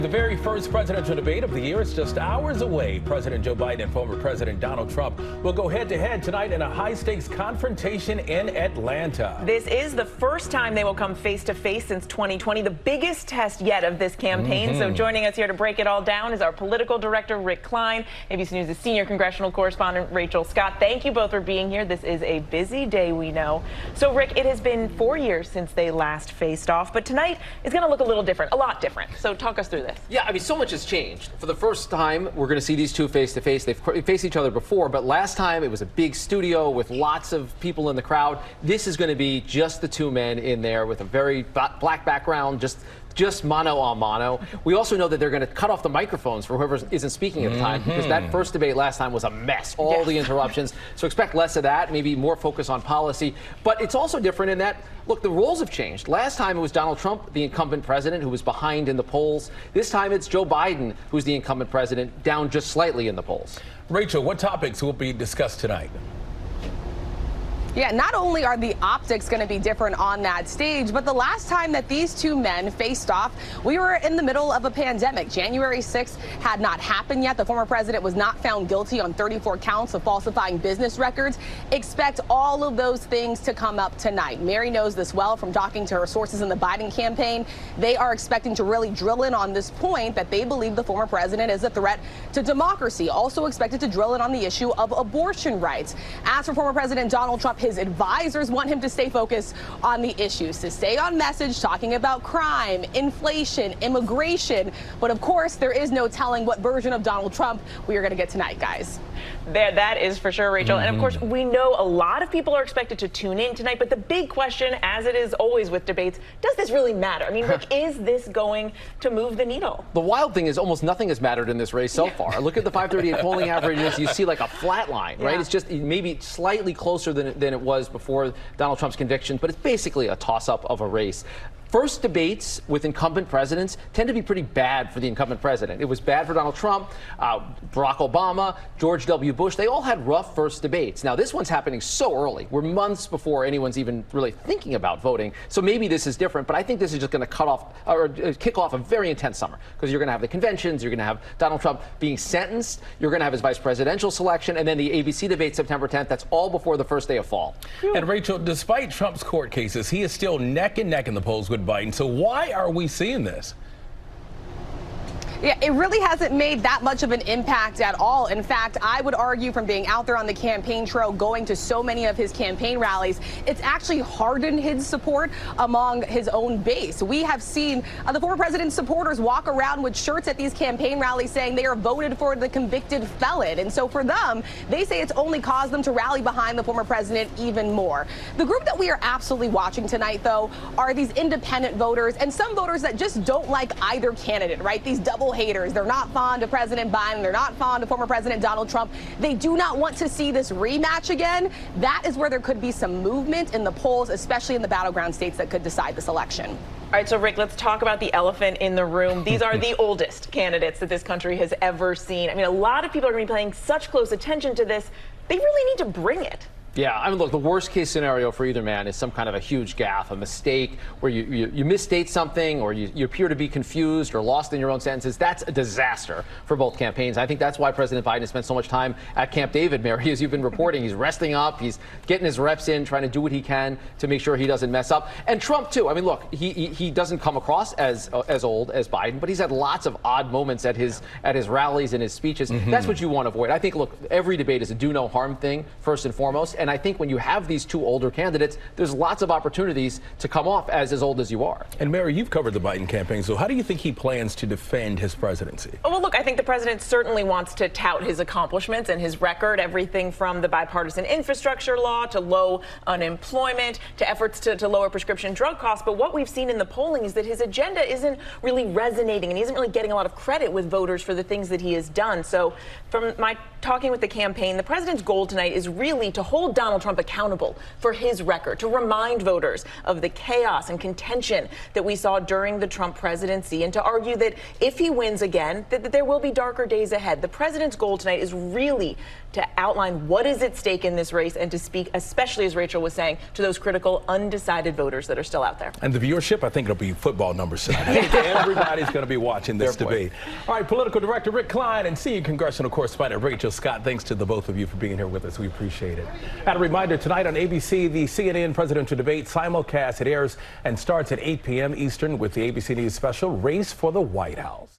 The very first presidential debate of the year is just hours away. President Joe Biden and former President Donald Trump will go head-to-head tonight in a high-stakes confrontation in Atlanta. This is the first time they will come face-to-face since 2020, the biggest test yet of this campaign. So joining us here to break it all down is our political director, Rick Klein, ABC News' senior congressional correspondent, Rachel Scott. Thank you both for being here. This is a busy day, we know. So, Rick, it has been 4 years since they last faced off, but tonight is going to look a little different, a lot different. So talk us through this. Yeah, I mean, so much has changed. For the first time, we're going to see these two face-to-face. They've faced each other before, but last time it was a big studio with lots of people in the crowd. This is going to be just the two men in there with a very black background, just mano a mano. We also know that they're going to cut off the microphones for whoever isn't speaking at the time, because that first debate last time was a mess. All the interruptions. So expect less of that, maybe more focus on policy. But it's also different in that, look, the roles have changed. Last time it was Donald Trump, the incumbent president, who was behind in the polls. This time it's Joe Biden, who's the incumbent president, down just slightly in the polls. Rachel, what topics will be discussed tonight? Yeah, not only are the optics going to be different on that stage, but the last time that these two men faced off, we were in the middle of a pandemic. January 6th had not happened yet. The former president was not found guilty on 34 counts of falsifying business records. Expect all of those things to come up tonight. Mary knows this well from talking to her sources in the Biden campaign. They are expecting to really drill in on this point that they believe the former president is a threat to democracy. Also expected to drill in on the issue of abortion rights. As for former President Donald Trump, his advisors want him to stay focused on the issues, to stay on message, talking about crime, inflation, immigration. But of course, there is no telling what version of Donald Trump we are going to get tonight, guys. That is for sure, Rachel. And of course, we know a lot of people are expected to tune in tonight. But the big question, as it is always with debates, does this really matter? I mean, Rick, is this going to move the needle? The wild thing is almost nothing has mattered in this race so far. Look at the 538 polling averages. You see like a flat line, right? It's just maybe slightly closer than it was before Donald Trump's conviction, but it's basically a toss-up of a race. First debates with incumbent presidents tend to be pretty bad for the incumbent president. It was bad for Donald Trump, Barack Obama, George W. Bush. They all had rough first debates. Now, this one's happening so early. We're months before anyone's even really thinking about voting. So maybe this is different, but I think this is just going to kick off a very intense summer, because you're going to have the conventions, you're going to have Donald Trump being sentenced, you're going to have his vice presidential selection, and then the ABC debate September 10th. That's all before the first day of fall. And Rachel, despite Trump's court cases, he is still neck and neck in the polls with Biden. So why are we seeing this? Yeah, it really hasn't made that much of an impact at all. In fact, I would argue from being out there on the campaign trail, going to so many of his campaign rallies, it's actually hardened his support among his own base. We have seen the former president's supporters walk around with shirts at these campaign rallies saying they are voted for the convicted felon. And so for them, they say it's only caused them to rally behind the former president even more. The group that we are absolutely watching tonight, though, are these independent voters and some voters that just don't like either candidate, right? These double haters. They're not fond of President Biden. They're not fond of former President Donald Trump. They do not want to see this rematch again. That is where there could be some movement in the polls, especially in the battleground states that could decide this election. All right, so Rick, let's talk about the elephant in the room. These are the oldest candidates that this country has ever seen. I mean, a lot of people are going to be paying such close attention to this. They really need to bring it. Yeah, I mean, look, the worst case scenario for either man is some kind of a huge gaffe, a mistake where you misstate something, or you appear to be confused or lost in your own sentences. That's a disaster for both campaigns. I think that's why President Biden has spent so much time at Camp David, Mary, as you've been reporting. He's resting up. He's getting his reps in, trying to do what he can to make sure he doesn't mess up. And Trump, too. I mean, look, he doesn't come across as old as Biden, but he's had lots of odd moments at his rallies and his speeches. That's what you want to avoid. I think, look, every debate is a do no harm thing, first and foremost. And I think when you have these two older candidates, there's lots of opportunities to come off as old as you are. And Mary, you've covered the Biden campaign, so how do you think he plans to defend his presidency? Well, look, I think the president certainly wants to tout his accomplishments and his record, everything from the bipartisan infrastructure law to low unemployment to efforts to lower prescription drug costs. But what we've seen in the polling is that his agenda isn't really resonating, and he isn't really getting a lot of credit with voters for the things that he has done. So from my talking with the campaign, the president's goal tonight is really to hold hold Donald Trump accountable for his record, to remind voters of the chaos and contention that we saw during the Trump presidency, and to argue that if he wins again, that there will be darker days ahead. The president's goal tonight is really to outline what is at stake in this race and to speak, especially as Rachel was saying, to those critical undecided voters that are still out there. And the viewership, I think it'll be football numbers tonight. I think everybody's going to be watching this debate. All right, political director Rick Klein and senior congressional correspondent Rachel Scott, thanks to the both of you for being here with us. We appreciate it. And a reminder, tonight on ABC, the CNN presidential debate simulcast. It airs and starts at 8 p.m. Eastern with the ABC News special, Race for the White House.